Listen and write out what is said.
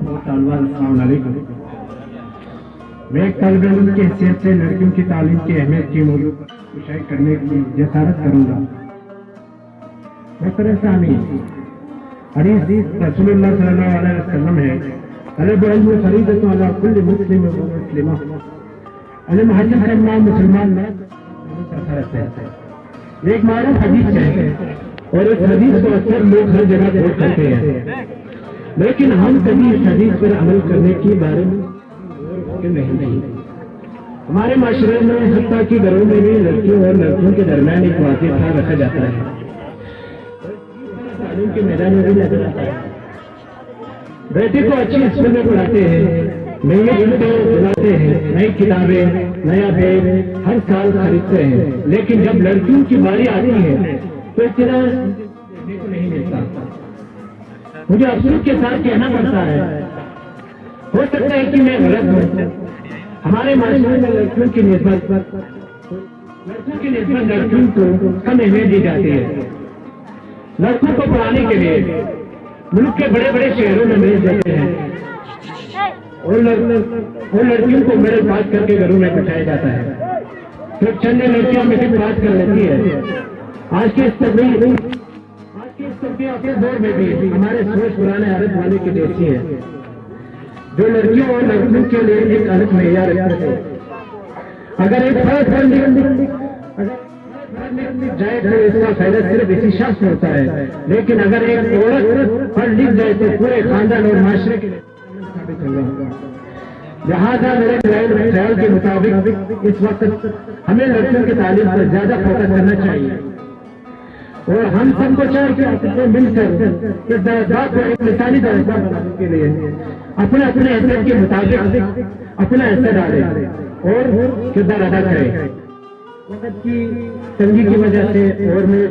अस्सलाम वालेकुम। मैं एक तालिब इल्म की हैसियत से लड़कियों की तालीम की अहमियत के मौजू पर कुछ करने की जसारत करूँगा। मोहतरम सामीन, हदीस रसूलुल्लाह सल्लल्लाहु अलैहि वसल्लम है, तलब इल्म फरीदतुन अला कुल्लि मुस्लिम व मुस्लिमा। इल्म हासिल करना मुसलमान मर्द पर फर्ज है। एक मारूफ हदीस है और इस हदीस को अक्सर लोग हर जगह कोट करते हैं, लेकिन हम कभी इस हदीस पर अमल करने के बारे में नहीं। हमारे माशरे में हत्ता की घरों में भी लड़कियों और लड़कियों के दरमियान एक वाक़िया ख्याल रखा जाता है, तालीम के मैदान में भी लगा जाता है। बेटे को अच्छी स्कूल में पढ़ाते हैं, नई जूते दिलाते हैं, नई किताबें, नया बैग हर साल खरीदते हैं, लेकिन जब लड़कियों की बारी आती है तो इतना देखने को नहीं मिलता। मुझे अफसोस के साथ कहना पड़ता है, हो सकता है कि मैं गलत हूँ। हमारे माशरे में लड़कियों की निस्बत लड़कियों को कम अहमियत दी जाती है। लड़कों को पढ़ाने के लिए मुल्क के बड़े बड़े शहरों में भेज देते हैं और लड़कियों को मेडल पास करके घरों में बिठाया जाता है। फिर चंद लड़कियां मेडल पास कर लेती है। आज के इस अपने दौर में भी हमारे सोच पुराने आदत वाले की जैसी है, जो लड़कियों और लड़कियों के लिए एक अलग मेयार रखते हैं। अगर एक फर्ज जाए तो इसका फायदा सिर्फ इसी शख्स में होता है, लेकिन अगर एक औरत पढ़ लिख जाए तो पूरे खानदान और माशरे के लिए साबित होगा। लिहाजा मेरे ख्याल के मुताबिक इस वक्त हमें लड़कियों की तालीम पर ज्यादा फोकस करना चाहिए और हम सबको चाहिए मिलकर इस दर्जा को एक मिसाली दर्जा बनाने के लिए अपने अपने हैसियत के मुताबिक अपना हिस्सा डालें और किरदार अदा करें। वक्त की तंगी की वजह से और मैं